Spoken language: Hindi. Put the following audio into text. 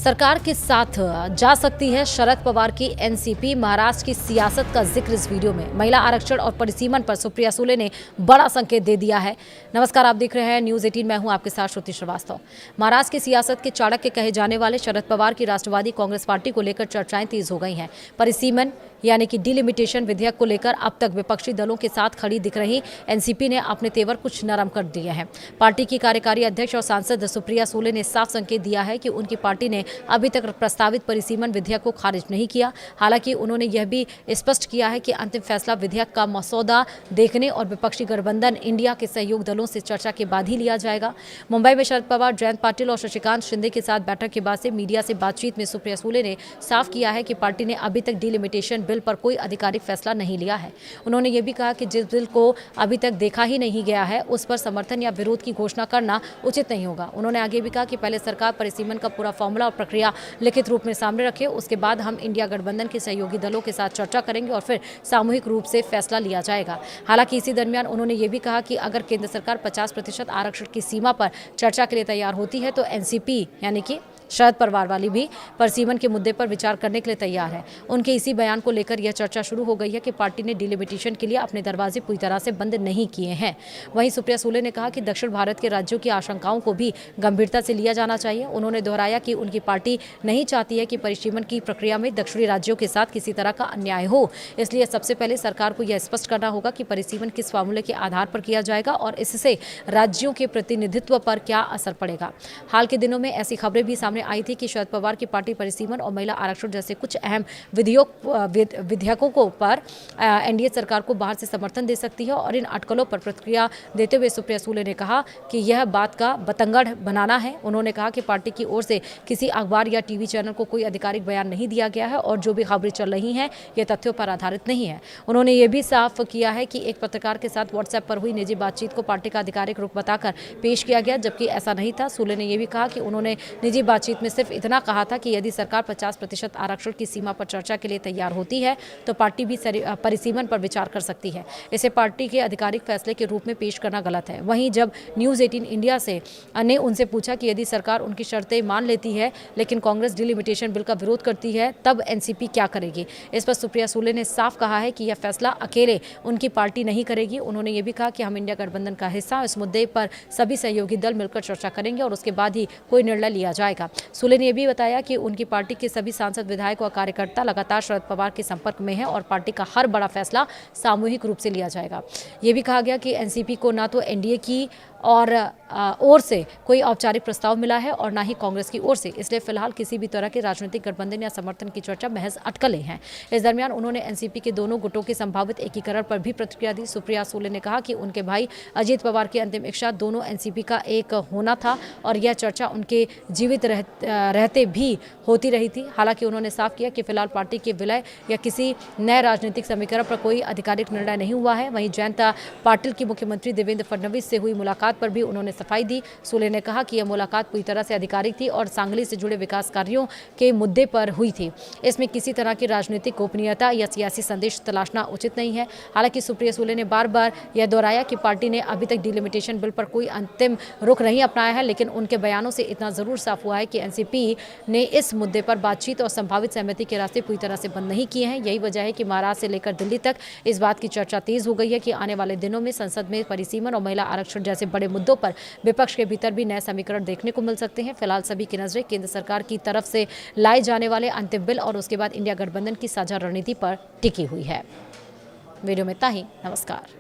सरकार के साथ जा सकती है शरद पवार की एनसीपी। महाराष्ट्र की सियासत का जिक्र इस वीडियो में। महिला आरक्षण और परिसीमन पर सुप्रिया सुले ने बड़ा संकेत दे दिया है। नमस्कार, आप देख रहे हैं न्यूज़ 18। मैं हूं आपके साथ श्रुति श्रीवास्तव। महाराष्ट्र की सियासत के चाणक्य कहे जाने वाले शरद पवार की राष्ट्रवादी कांग्रेस पार्टी को लेकर चर्चाएं तेज हो गई हैं। परिसीमन यानी कि डिलिमिटेशन विधेयक को लेकर अब तक विपक्षी दलों के साथ खड़ी दिख रही एनसीपी ने अपने तेवर कुछ नरम कर दिए हैं। पार्टी की कार्यकारी अध्यक्ष और सांसद सुप्रिया सुले ने साफ संकेत दिया है कि उनकी पार्टी ने अभी तक प्रस्तावित परिसीमन विधेयक को खारिज नहीं किया। हालांकि उन्होंने यह भी स्पष्ट किया है कि अंतिम फैसला विधेयक का मसौदा देखने और विपक्षी गठबंधन इंडिया के सहयोग दलों से चर्चा के बाद ही लिया जाएगा। मुंबई में शरद पवार, जयंत पाटिल और शशिकांत शिंदे के साथ बैठक के बाद से मीडिया से बातचीत में सुप्रिया सुले ने साफ किया है कि पार्टी ने अभी तक डिलिमिटेशन बिल पर कोई आधिकारिक फैसला नहीं लिया है। उन्होंने ये भी कहा कि जिस बिल को अभी तक देखा ही नहीं गया है उस पर समर्थन या विरोध की घोषणा करना उचित नहीं होगा। उन्होंने आगे भी कहा कि पहले सरकार परिसीमन का पूरा फॉर्मूला और प्रक्रिया लिखित रूप में सामने रखे, उसके बाद हम इंडिया गठबंधन के सहयोगी दलों के साथ चर्चा करेंगे और फिर सामूहिक रूप से फैसला लिया जाएगा। हालांकि इसी दरमियान उन्होंने ये भी कहा कि अगर केंद्र सरकार 50% आरक्षण की सीमा पर चर्चा के लिए तैयार होती है तो एनसीपी यानी कि शरद पवार वाली भी परिसीमन के मुद्दे पर विचार करने के लिए तैयार है। उनके इसी बयान को लेकर यह चर्चा शुरू हो गई है कि पार्टी ने डिलिमिटेशन के लिए अपने दरवाजे पूरी तरह से बंद नहीं किए हैं। वहीं सुप्रिया सुले ने कहा कि दक्षिण भारत के राज्यों की आशंकाओं को भी गंभीरता से लिया जाना चाहिए। उन्होंने दोहराया कि उनकी पार्टी नहीं चाहती है कि परिसीमन की प्रक्रिया में दक्षिणी राज्यों के साथ किसी तरह का अन्याय हो, इसलिए सबसे पहले सरकार को यह स्पष्ट करना होगा कि परिसीमन किस फार्मूले के आधार पर किया जाएगा और इससे राज्यों के प्रतिनिधित्व पर क्या असर पड़ेगा। हाल के दिनों में ऐसी खबरें भी सामने आई थी कि शरद पवार की पार्टी परिसीमन और महिला आरक्षण जैसे कुछ अहम विधेयकों को पर एनडीए सरकार को बाहर से समर्थन दे सकती है और इन अटकलों पर प्रतिक्रिया देते हुए सुप्रिया सुले ने कहा कि यह बात का बतंगड़ बनाना है। उन्होंने कहा कि पार्टी की ओर से किसी अखबार या टीवी चैनल को कोई आधिकारिक बयान नहीं दिया गया है और जो भी खबरें चल रही हैं ये तथ्यों पर आधारित नहीं है। उन्होंने ये भी साफ किया है कि एक पत्रकार के साथ व्हाट्सएप पर हुई निजी बातचीत को पार्टी का आधिकारिक रुख बताकर पेश किया गया, जबकि ऐसा नहीं था। सुले ने यह भी कहा कि उन्होंने निजी बातचीत में सिर्फ इतना कहा था कि यदि सरकार 50% आरक्षण की सीमा पर चर्चा के लिए तैयार होती है तो पार्टी भी परिसीमन पर विचार कर सकती है। इसे पार्टी के आधिकारिक फैसले के रूप में पेश करना गलत है। वहीं जब न्यूज़ 18 इंडिया ने उनसे पूछा कि यदि सरकार उनकी शर्तें मान लेती है लेकिन कांग्रेस डिलिमिटेशन बिल का विरोध करती है तब एनसीपी क्या करेगी, इस पर सुप्रिया सुले ने साफ कहा है कि यह फैसला अकेले उनकी पार्टी नहीं करेगी। उन्होंने ये भी कहा कि हम इंडिया गठबंधन का हिस्सा, इस मुद्दे पर सभी सहयोगी दल मिलकर चर्चा करेंगे और उसके बाद ही कोई निर्णय लिया जाएगा। सुले ने यह भी बताया कि उनकी पार्टी के सभी सांसद, विधायक और कार्यकर्ता लगातार शरद पवार के संपर्क में हैं और पार्टी का हर बड़ा फैसला सामूहिक रूप से लिया जाएगा। ये भी कहा गया कि एनसीपी को ना तो एनडीए की ओर से कोई औपचारिक प्रस्ताव मिला है और ना ही कांग्रेस की ओर से, इसलिए फिलहाल किसी भी तरह के राजनीतिक गठबंधन या समर्थन की चर्चा महज अटकलें हैं। इस दरमियान उन्होंने एनसीपी के दोनों गुटों के संभावित एकीकरण पर भी प्रतिक्रिया दी। सुप्रिया सुले ने कहा कि उनके भाई अजीत पवार की अंतिम इच्छा दोनों एनसीपी का एक होना था और यह चर्चा उनके जीवित रहते भी होती रही थी। हालांकि उन्होंने साफ किया कि फिलहाल पार्टी के विलय या किसी नए राजनीतिक समीकरण पर कोई आधिकारिक निर्णय नहीं हुआ है। वहीं जयंत पाटिल की मुख्यमंत्री देवेंद्र फडणवीस से हुई मुलाकात पर भी उन्होंने सफाई दी। सुले ने कहा कि यह मुलाकात पूरी तरह से आधिकारिक थी और सांगली से जुड़े विकास कार्यों के मुद्दे पर हुई थी। इसमें किसी तरह की राजनीतिक गोपनीयता या सियासी संदेश तलाशना उचित नहीं है। हालांकि सुप्रिया सुले ने बार बार यह दोहराया कि पार्टी ने अभी तक डिलिमिटेशन बिल पर कोई अंतिम रुख नहीं अपनाया है, लेकिन उनके बयानों से इतना जरूर साफ हुआ है कि एनसीपी ने इस मुद्दे पर बातचीत और संभावित सहमति के रास्ते पूरी तरह से बंद नहीं किए हैं। यही वजह है कि महाराष्ट्र से लेकर दिल्ली तक इस बात की चर्चा तेज हो गई है कि आने वाले दिनों में संसद में परिसीमन और महिला आरक्षण जैसे बड़े मुद्दों पर विपक्ष के भीतर भी नए समीकरण देखने को मिल सकते हैं। फिलहाल सभी की नजरें केंद्र सरकार की तरफ से लाए जाने वाले अंतिम बिल और उसके बाद इंडिया गठबंधन की साझा रणनीति पर टिकी हुई है। वीडियो में इतना ही। नमस्कार।